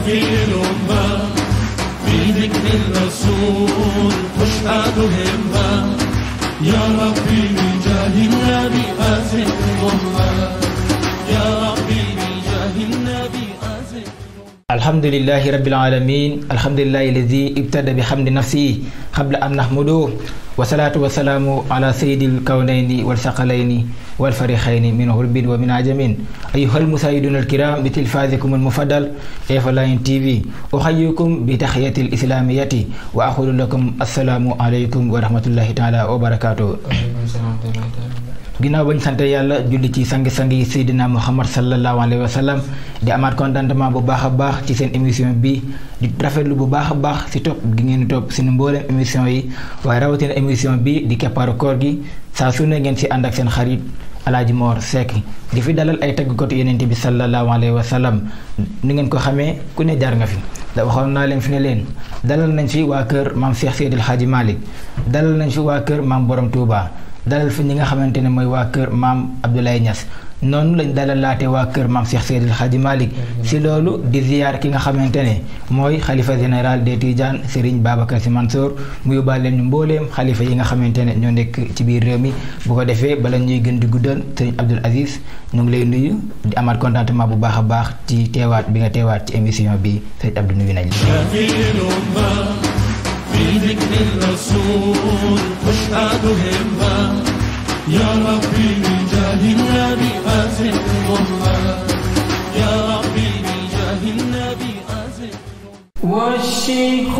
شفيع الأمة في ذكر الرسول تشهد همة يا ربي بجاه النبي أزل الأمة يا ربي بجاه النبي أزل. الحمد لله رب العالمين، الحمد لله الذي ابتدى بحمد نفسه قبل أن نحمده، والصلاة والسلام على سيد الكونين والثقلين والفريقين من غرب ومن عجم. أيها المشاهدون الكرام بتلفازكم المفضل إفلاين تي في، أحييكم بتحية الإسلامية وأقول لكم السلام عليكم ورحمة الله تعالى وبركاته. ginnaaw bañ sante yàlla julli ci sangi-sangi Seydina Muhammad sallallahu alayhi wa sallam di amaat contentement bu baax a baax ci seen émission bi di rafetlu bu baax a baax si topp gi ngeen di topp suñu mboolem émission yi waaye rawatina émission bi di keppaaru koor gi saa su ne ngeen si ànd ak seen xarit Alaaji Mor Seck di fi dalal ay tàggkatu Yonent bi sallallahu alayhi wa sallam. ni ngeen ko xamee ku ne jaar nga fi da waxoon naa leen fi ne leen dalal nañ fi waa kër maam Cheikh Seydil Hadji Malick, dalal nañ fi waa kër maam Borom Touba, dalal fi ñi nga xamante ne mooy waa kër maam Abdoulaye Niass. noonu lañ dalal laate waa kër maam Cheikh Seydil Hadji Malick. si loolu di ziyaar ki nga xamante ne mooy xalifa général des Tidianes Serigne Babacar Sy Mansour mu yóbbaale leen ñu mbooleem xalifa yi nga xamante ne ñoo nekk ci biir réew mi. bu ko defee bala ñuy gën di guddal Serigne Abdoul Aziz ñu ngi lay nuyu di amaat contentement bu baax a baax ci teewaat bi nga teewaat ci émission bi Serigne Abdou nuyu nañ la. في ذكر الرسول تشهد همة يا ربي بجاه النبي أزل الأمة يا ربي بجاه النبي أزل. والشيخ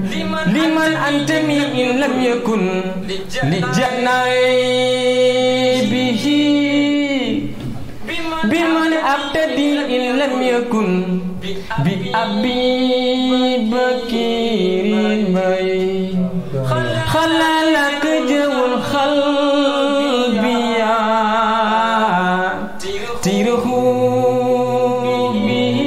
Lima لمن أنتمي إن لم يكن لجنائي به بمن أبتدي إن لم يكن بأبي بكر خلالك جو الخلب يا تيره به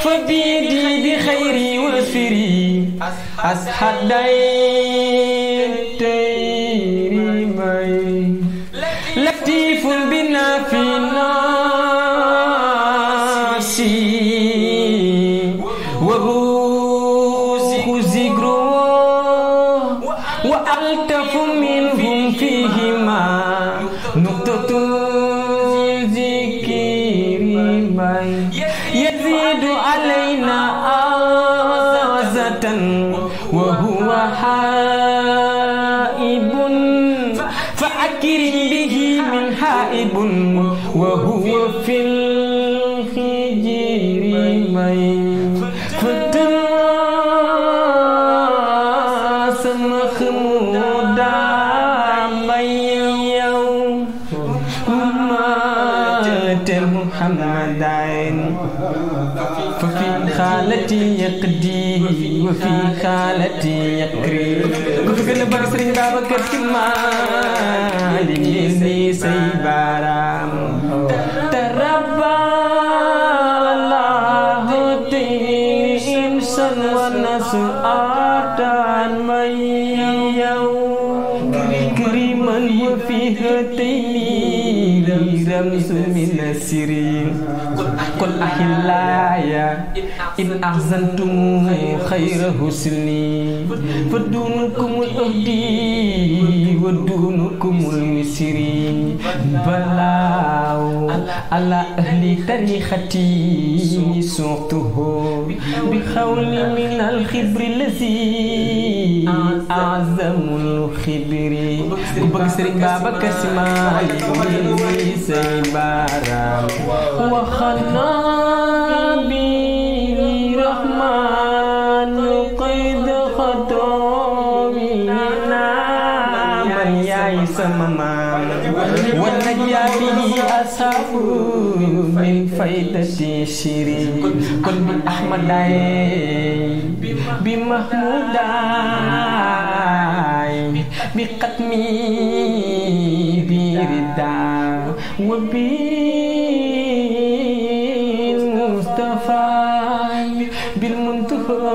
فبيدي بخيري وسري أسحدين لطيف بنا في ناسي وهو زجرو وألطف منهم فيهما نقطة ذكر يزيد علينا آزة وهو حائب فأكرم به من حائب وهو في الخجير فتناس مخمودا يوم مات محمدين ففي خالتي يقدي وفي خالتي يكري كنت كنا بكسرين بابك كمال لي سيبارام تربى الله إنسان والناس آتان ميو كريما وفي هتيني رمز من السرين قل أحلايا إن أحزنتم خير حسني فدونكم الأهدي ودونكم المسرين بلاو على أهل تاريختي سوقته بخول من الخبر الذي أعظم الخبر بكسر بابك اسمعي سيبارا وخنا برحمن قيد خطومنا من يعيس ممان ونجا به أصحاب من فائدة شيرين كل بأحمد بمحمود بقتمي بردا وبالمصطفى بالمنتهى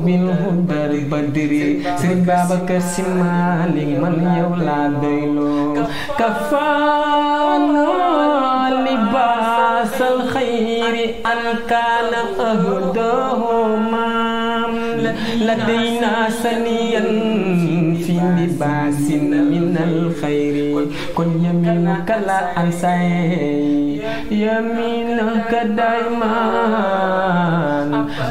بالهدى البدري سيد بابك السمالي من يولى ديلو كفانا لباس الخير أن كان أهداهما لدينا سنيا في لباس من الخير كن يمينك لا أنسى يمينك دائما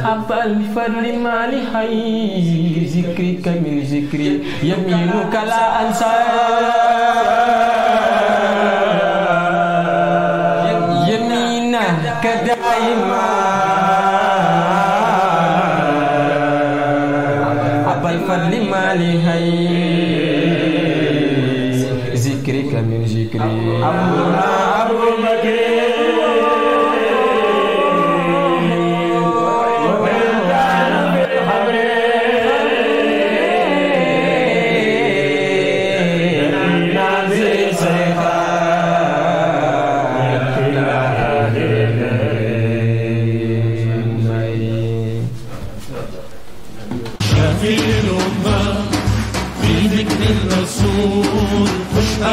أبا الفضل ما لحي ذكرك من ذكري يمينك لا أنسى يمينك دائما أبا الفضل ما لحي ذكرك من ذكري أبو بكر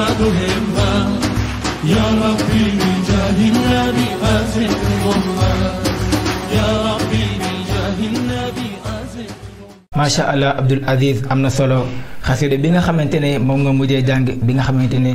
أشهد همة يا ربي بجاه النبي أزل والله يا ربي بجاه النبي أزل. ما شاء الله عبد العزيز amna solo xasida bi nga xamantene mom nga mujjé jang bi nga xamantene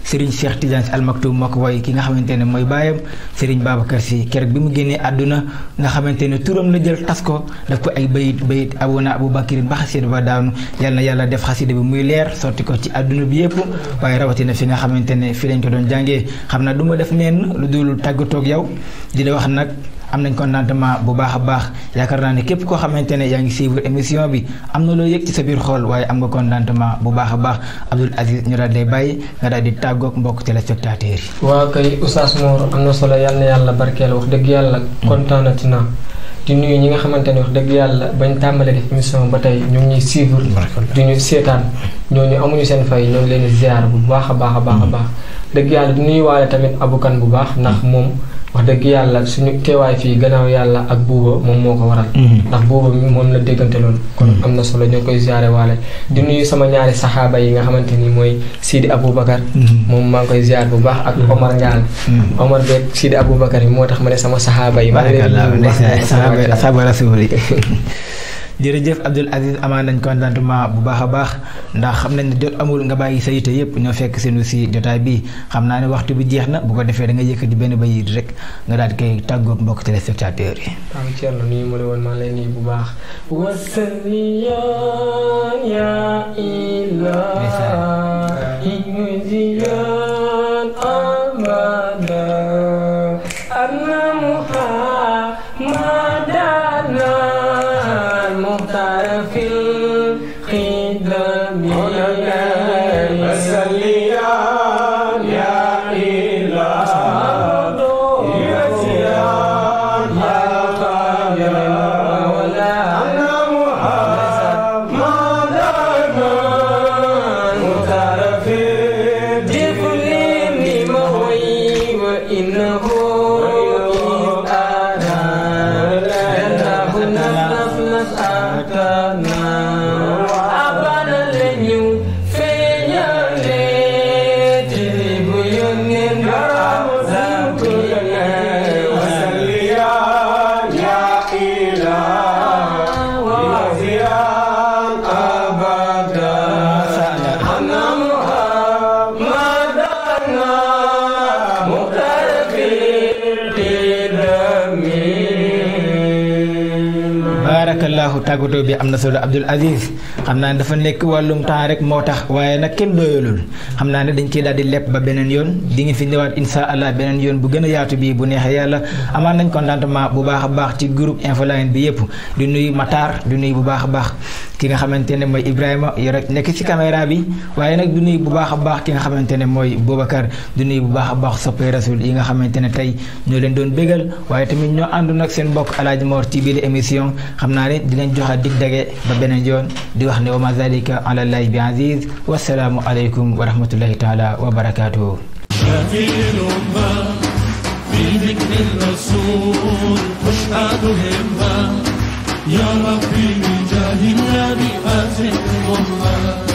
Serigne Cheikh Tidiane Al Maktoum mako way ki nga xamantene moy bayam Serigne Babacar Sy kerek bi mu génné aduna nga xamantene turam la jël tas ko daf ko ay bayit abuna Abou Bakir ba xasida ba daanu yalla yalla def xasida bi muy leer sorti ko ci aduna bi yépp waye rawati na fi nga xamantene fi lañ ko doon jangé xamna duma def nenn lu dul tagatok yow di la wax nak am nañ contentement bu baax a baax yaakaar naa ne képp koo xamante ne yaa ngi suivre émission bi am na loo yëg ci sa biir xol waaye am nga contentement bu baax a baax Abdoul Aziz ñu daal di bàyyi nga daal di tàggoog mbokk téléspectateurs yi. waaw kay Oustaz Mor am na solo yal na yàlla barkeel wax dëgg yàlla kontaanati naa di nuyu ñi nga xamante ne wax dëgg yàlla bañ tàmbalee def émission ba tey ñu ngi ñuy suivre di ñu seetaan ñooñu amuñu seen fay ñoo ngi leen di ziar bu baax a baax a baax a baax dëgg yàlla di nuyu waale tamit abukan bu baax ndax moom wax dëgg yàlla suñu teewaay fii gannaaw yàlla ak buuba moom moo ko waral ndax buuba moom la déggante loolu kon am na solo ñoo koy ziare waale di nuyu sama ñaari saxaaba yi nga xamante ni mooy Sidi Aboubacar moom maa ngi koy ziar bu baax ak Omar Ndiaye Omar beeg Sidi Aboubacar yi moo tax ma ne sama saxaaba yi saxaaba rasul yi jërëjëf Abdoul Aziz amaan nañ contentement bu baax a baax ndax xam nañ ne jot amul nga bàyyi sa yite yëpp ñoo fekk seenu si jotaay bi xam naa ne waxtu bi jeex na bu ko defee da nga yëkkati benn bayit rek nga daal di koy tàggoog mbokk téléspectateurs yi. am Thierno nuyu ma la woon maa lay nuyu bu baax. wasaliyan ya ilahi mujiyan abada anna muhammadana muhtar fil khidam wasaliyan ya tàggatoo bi am na solo Abdoul Aziz xam naa ne dafa nekk wàllum temps rek moo tax waaye nag kenn doyalul xam naa ne dañ ciy daal di lepp ba beneen yoon di ngi fi ñëwaat insha allah beneen yoon bu gën a yaatu bii bu neexee yàlla amaan nañ contentement bu baax a baax ci groupe Infoline bi yëpp di nuyu Matar di nuyu bu baax a baax ki nga xamante ne mooy Ibrahima yore nekk ci caméra bi waaye nag du nuyu bu baax a baax ki nga xamante ne mooy Boubacar du nuyu bu baax a baax soppee rasul yi nga xamante ne tey ñoo leen doon bégal waaye tamit ñoo àndu nag seen mbokk Alaaji Mor ci biir émission xam naa ne dinañ joxaat dig dage ba beneen yoon di wax ne wa ma zalika ala llahi bi aziz wasalaamu aleykum wa rahmatullahi taala wa barakatuhu بذكر الرسول مشهد همة يا ربي بجاه النبي أزل الله